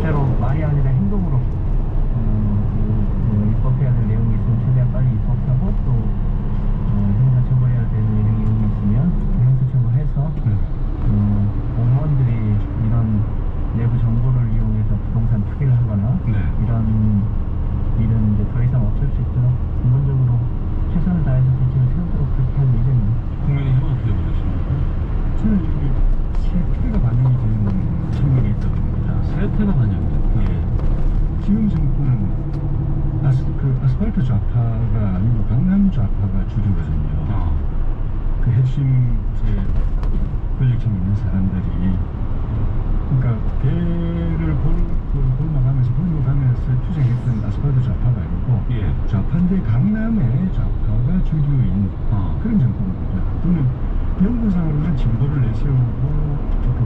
실제로 말이 아니라 행동으로 입법해야 될 내용이 있으면 최대한 빨리 입법하고 또 형사처벌해야 될 내용이 있으면 형사처벌해서 공무원들이 이런 내부 정보를 이용해서 부동산 투기를 하거나 이런 일은 이제 더 이상 없을 수 있도록 근본적으로 최선을 다해서 대책을 세우도록 그렇게 할 예정입니다. 국민의힘은 어떻게 보셨습니까? 저는 이게 세태가 반영이 되는 측면이 있다고 봅니다. 세태가 반영됐다. 예. 지금 정권은 아스팔트 좌파가 아니고 강남 좌파가 주류거든요. 그 핵심 이제 권력층에 있는 사람들이 그러니까 배를 골목하면서 투쟁했던 아스팔트 좌파가 아니고 좌파인데 강남의 좌파가 주류인 그런 정권입니다. 또는 명분상으로는 진보를 내세우고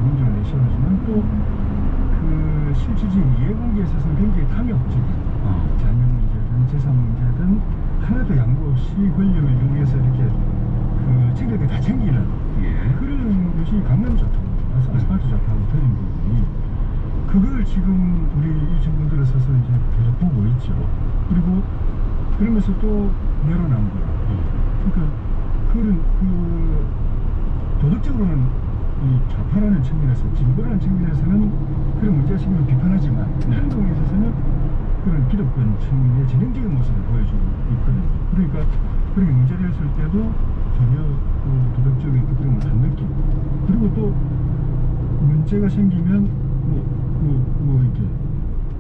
민주를 내세우지만 또 그 실질적인 이해관계에 있어서는 굉장히 탐욕적인 자녀 문제든 재산 문제든 하나도 양보 없이 권력을 이용해서 이렇게 그 챙길 게 다 챙기는 그런 것이 강남 좌파입니다. 아스팔트 좌파하고 틀린 부분이 그걸 지금 우리 이 정부 들어서서 이제 계속 보고 있죠. 그리고 그러면서 또 내로남불. 그러니까 그런 도덕적으로는 이 좌파라는 측면에서 진보라는 측면에서는 그런 문제가 생기면 비판하지만 행동에 있어서는 그런 기득권층의 전형적인 모습을 보여주고 있거든요. 그러니까 그렇게 문제를 했을 때도 전혀 그 도덕적인 걱정을 안 느끼고 그리고 또 문제가 생기면 이렇게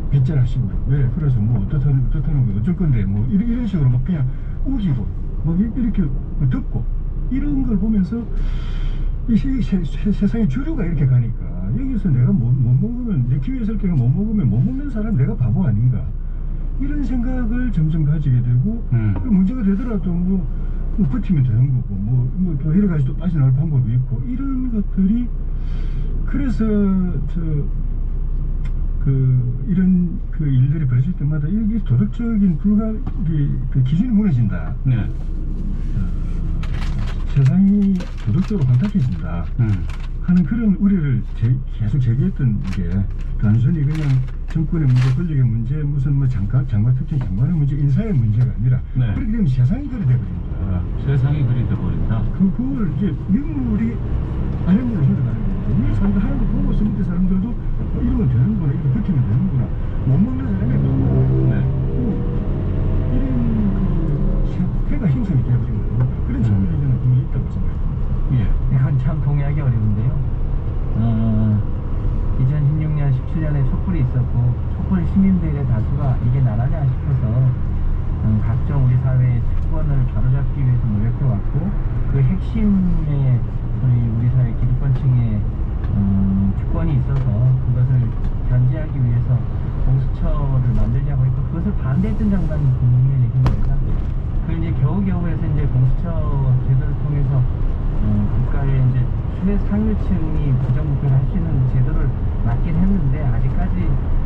배째라식으로 왜 그래서 뭐 어떻다는 거 어쩔 건데 뭐 이런 식으로 막 그냥 우기고 막 이렇게 덮고 이런 걸 보면서 이 세상의 주류가 이렇게 가니까 여기서 내가 못 먹으면 내 기회에 있을 때가 못 먹으면 못 먹는 사람 내가 바보 아닌가 이런 생각을 점점 가지게 되고 그 문제가 되더라도 뭐 버티면 되는 거고 뭐 여러 가지 또 빠져나갈 방법이 있고 이런 것들이 그래서 이런 그 일들이 벌어질 때마다 이게 도덕적인 그 기준이 무너진다. 세상이 도덕적으로 혼탁해진다 하는 그런 우려를 계속 제기했던 게 단순히 그냥 정권의 문제, 권력의 문제, 무슨 뭐 장관 특정 장관의 문제, 인사의 문제가 아니라 그렇게 되면 세상이 그리 돼버린다. 세상이 그리 돼버린다. 그걸 이제 민물이 아랫물로 흘러가는 거죠. 위에 사람들 하는 거 보고 있을 때 사람들도 이러면 되는구나, 이렇게 버티면 되는구나. 못 먹는 사람이 너무 이런 그 해가 형성이 되어버린 거예요. 그런 측면이 저는 분명히 있다고 생각합니다. 이건 참 동의하기 어려운데요. 2016년, 17년에 촛불이 있었고 촛불 시민들의 다수가 이게 나라냐 싶어서 각종 우리 사회의 특권을 바로잡기 위해서 노력해왔고 그 핵심에 우리 사회 기득권층의 특권이 있어서 그것을 견제하기 위해서 공수처를 만들자고 했고 그것을 반대했던 장관이 국민의힘입니다. 그걸 이제 겨우겨우 해서 이제 공수처 제도를 통해서 국가의 이제 최상류층이 부정부패를 할 수 있는 제도를 맞긴 했는데 아직까지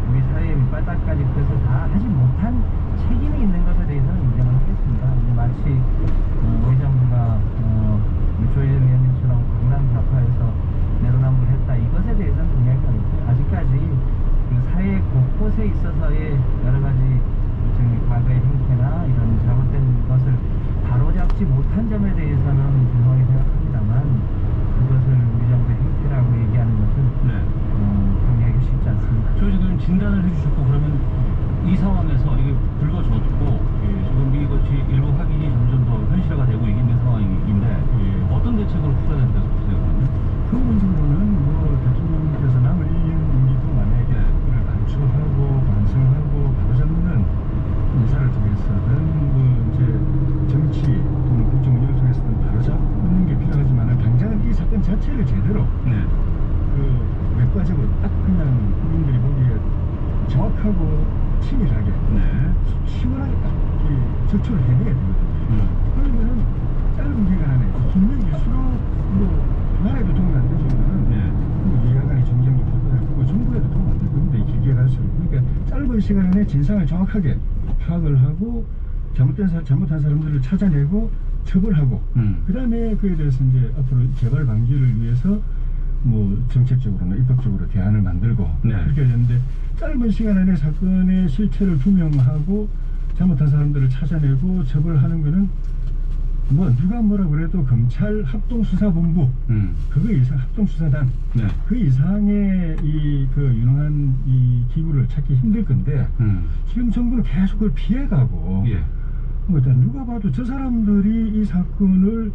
우리 사회의 밑바닥까지 그것을 다 하지 못한 책임이 있는 것에 대해서는 인정을 하겠습니다. 이제 마치 우리 정부가 조혜련 위원님처럼 강남 좌파에서 내로남불했다 이것에 대해서는 동의하기 어렵고요. 아직까지 그 사회 곳곳에 있어서의 여러 가지 과거의 행태나 이런 잘못된 것을 바로잡지 못한 점에 대해서는 죄송하게 생각합니다만 그것을 우리 정부의 행태라고 얘기하는 것은 동의하기 쉽지 않습니다. 저희 지금 진단을 해주셨고 그러면 이 상황에서 이게 불거졌고 지금 이것이 일부 확인이 점점 더 현실화가 되고 있는 상황인데 어떤 대책으로 풀어야 된다고 생각하세요? 근본적으로는 뭐 대통령께서 남은 1년 임기 동안에 그걸 간추하고 반성하고 바로잡는 인사를 통해서든 뭐 이제 정치 또는 국정 운영을 통해서든 바로잡는 게 필요하지만 당장은 이 사건 자체를 제대로 그 외과적으로 딱 그냥 국민들이 보기에 정확하고 치밀하게 시원하게 딱 조처를 해내야 되거든요. 그러면은 짧은 기간 안에 분명일수록 뭐 나라에도 도움이 안 되지만 뭐 예하간의 정쟁도 그리고 정부에도 도움 안 될 겁니다. 길게 갈수록. 그러니까 짧은 시간 안에 진상을 정확하게 파악을 하고 잘못한 사람들을 찾아내고 처벌하고 그 다음에 그에 대해서 이제 앞으로 재발 방지를 위해서 뭐 정책적으로나 입법적으로 대안을 만들고 네. 그렇게 되는데 짧은 시간 안에 사건의 실체를 규명하고 잘못한 사람들을 찾아내고 처벌하는 거는 뭐 누가 뭐라 그래도 검찰 합동수사본부 그거 이상 합동수사단 네. 그 이상의 이 그 유능한 이 기구를 찾기 힘들 건데 지금 정부는 계속 그걸 피해가고 예. 뭐 일단 누가 봐도 저 사람들이 이 사건을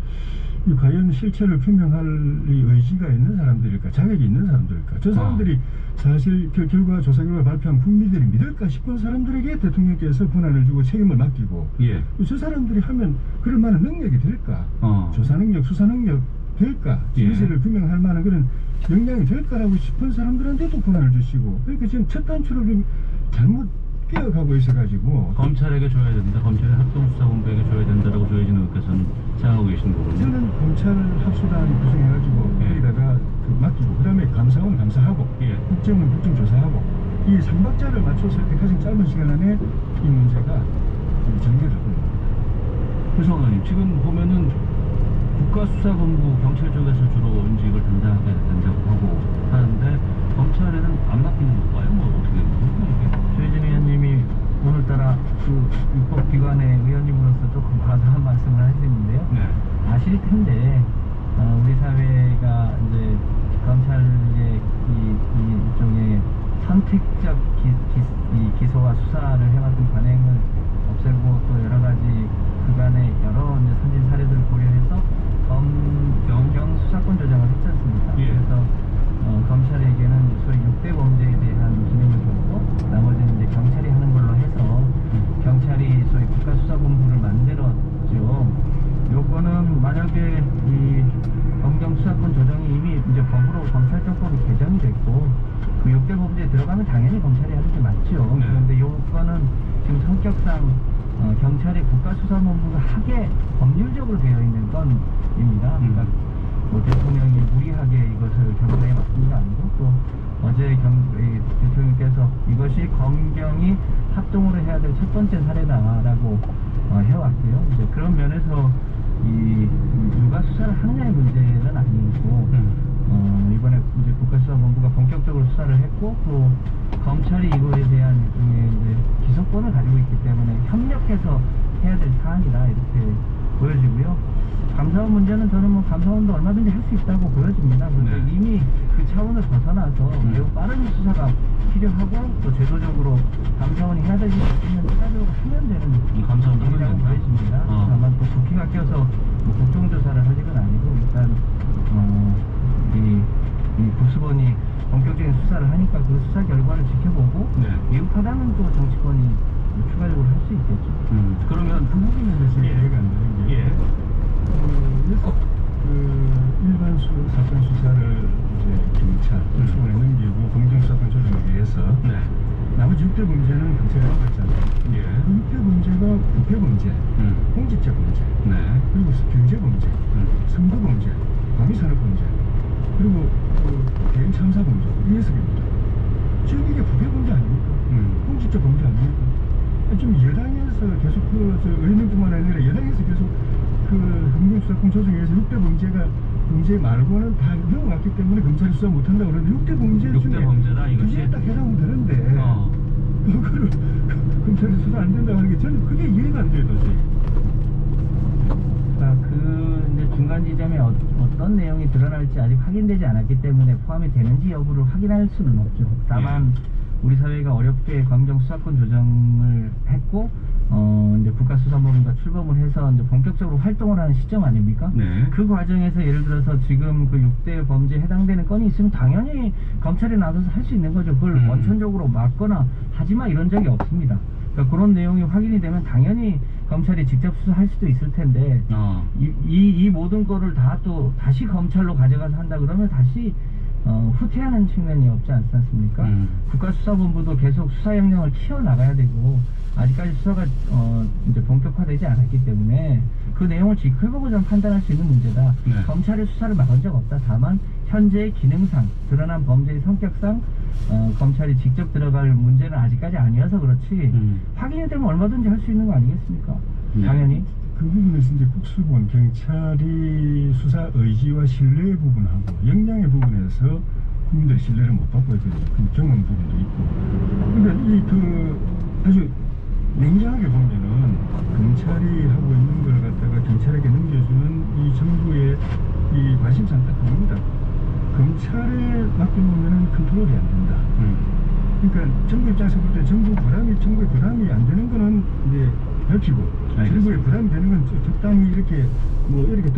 이 과연 실체를 규명할 이 의지가 있는 사람들일까, 자격이 있는 사람들일까, 저 사람들이 사실 결과 조사 결과 발표한 국민들이 믿을까 싶은 사람들에게 대통령께서 권한을 주고 책임을 맡기고 예. 저 사람들이 하면 그럴 만한 능력이 될까, 조사 능력, 수사 능력 될까, 예. 진실을 규명할 만한 그런 역량이 될까라고 싶은 사람들한테도 권한을 주시고, 그러니까 지금 첫 단추를 좀 잘못 끼어가고 있어가지고 검찰에게 줘야 된다, 검찰의 합동수사본부에게 줘야 된다라고 조혜진 의원께서는 생각하고 계신 거군요. 저는 검찰 합수단 구성해가지고 예. 여기다가 그 맡기고, 그 다음에 감사원 감사하고 예. 국정원 국정조사하고 이 3박자를 맞춰서 이렇게 가장 짧은 시간 안에 이 문제가 전개를 합니다. 그래서 의원님, 지금 보면은 국가수사본부 경찰 쪽에서 주로 이제 이걸 담당하게 된다고 하고 하는데 검찰에는 안 맡기는 건가요? 뭐 어떻게 되는 거예요, 이게? 조혜진 의원님이 오늘따라 그 입법기관의 의원님으로서 조금 과도한 말씀을 하시는데요. 네. 아실 텐데 우리 사회가 이제 검찰의 일종의 선택적 기소와 수사를 해왔던 관행을 없애고 또 여러 가지 그간의 여러 이제 선진 사례들을 고려해서 검경 수사권 조정을 했지 않습니까? 예. 그래서 검찰에게는 소위 6대 범죄에 대한 기능을 줬고 나머지는 이제 경찰이 하는 걸로 해서 경찰이 소위 국가수사본부를 만들었죠. 요거는 만약에 이 검경 수사권 조정이 이미 이제 법으로 검찰정법이 개정이 됐고 그 6대 범죄에 들어가면 당연히 검찰이 하는 게 맞죠. 네. 그런데 요거는 지금 성격상 경찰이 국가수사본부가 하게 법률적으로 되어 있는 건입니다. 그러니까 뭐 대통령이 무리하게 이것을 경찰에 맡긴 게 아니고 또 어제 대통령께서 이것이 검경이 합동으로 해야 될 첫 번째 사례다라고 해왔고요. 이제 그런 면에서 이 누가 수사를 하느냐의 문제는 아니고 이번에 이제 국가수사본부가 본격적으로 수사를 했고 또 검찰이 이거에 대한 일종의 이제 기소권을 가지고 있기 때문에 협력해서 해야 될 사안이다 이렇게 보여지고요. 감사원 문제는 저는 뭐 감사원도 얼마든지 할 수 있다고 보여집니다. 그런데 네. 이미 그 차원을 벗어나서 매우 빠른 수사가 필요하고 또 제도적으로 감사원이 해야 될 일은 추가적으로 하면 되는 감사원도 하면 일이라고 된다? 보여집니다. 다만 또 국회가 껴서 뭐 국정조사를 할 일은 아니고 일단 이 국수본이 본격적인 수사를 하니까 그 수사 결과를 지켜보고 네. 미흡하다면 또 정치권이 뭐 추가적으로 할 수 있겠죠. 그러면 부분에 대해서 예. 이해가 안 되는 게 예. 일반 사건 수사를 이제 경찰, 수사에 넘기고 공정수사권 조정을 위해서 네. 나머지 6대 범죄는 경찰에 맡겼잖아요. 예. 그 6대 범죄가 부패 범죄, 공직자 범죄, 네. 그리고 경제 범죄, 선거 범죄, 방위산업 범죄, 그리고 대형 참사 범죄, 이해석입니다. 지금 이게 부패 범죄 아닙니까? 공직자 범죄 아닙니까? 좀 여당에서 계속 의원님뿐만 아니라 여당에서 계속 검경수사권 조정에서 6대 범죄 말고는 다 넘어갔기 때문에 검찰이 수사 못한다고 그러는데 6대 범죄 중에 6대 범죄다 이것이. 그게 딱 해당은 되는데 그거를 검찰이 수사 안 된다고 하는 게 저는 그게 이해가 안 돼요 도저히. 그 이제 중간 지점에 어떤 내용이 드러날지 아직 확인되지 않았기 때문에 포함이 되는지 여부를 확인할 수는 없죠. 다만 우리 사회가 어렵게 검경 수사권 조정을 했고 이제 국가수사본부가 출범을 해서 이제 본격적으로 활동을 하는 시점 아닙니까? 네. 그 과정에서 예를 들어서 지금 그 6대 범죄에 해당되는 건이 있으면 당연히 검찰이 나서서 할 수 있는 거죠. 그걸 원천적으로 막거나 하지마 이런 적이 없습니다. 그러니까 그런 내용이 확인이 되면 당연히 검찰이 직접 수사할 수도 있을 텐데 이 모든 거를 다 또 다시 검찰로 가져가서 한다 그러면 다시 후퇴하는 측면이 없지 않습니까? 국가수사본부도 계속 수사 역량을 키워나가야 되고 아직까지 수사가 이제 본격화되지 않았기 때문에 그 내용을 지켜보고 좀 판단할 수 있는 문제다. 네. 검찰이 수사를 막은 적 없다. 다만 현재의 기능상 드러난 범죄의 성격상 검찰이 직접 들어갈 문제는 아직까지 아니어서 그렇지 확인이 되면 얼마든지 할 수 있는 거 아니겠습니까? 네. 당연히. 그 부분에서 이제 국수본 경찰이 수사 의지와 신뢰 부분하고 역량의 부분에서 국민들의 신뢰를 못 받고 있거든요. 그 경험 부분도 있고. 그러니까 이 그 아주 냉정하게 보면은 검찰이 하고 있는 걸 갖다가 경찰에게 넘겨주는 이 정부의 이 관심사는 딱 그겁니다. 검찰에 맡겨놓으면은 컨트롤이 안 된다. 그러니까 정부 입장에서 볼 때 정부의 부담이 안 되는 거는 이제 밝히고 알겠습니다. 정부에 부담이 되는 건 적당히 이렇게 뭐 이렇게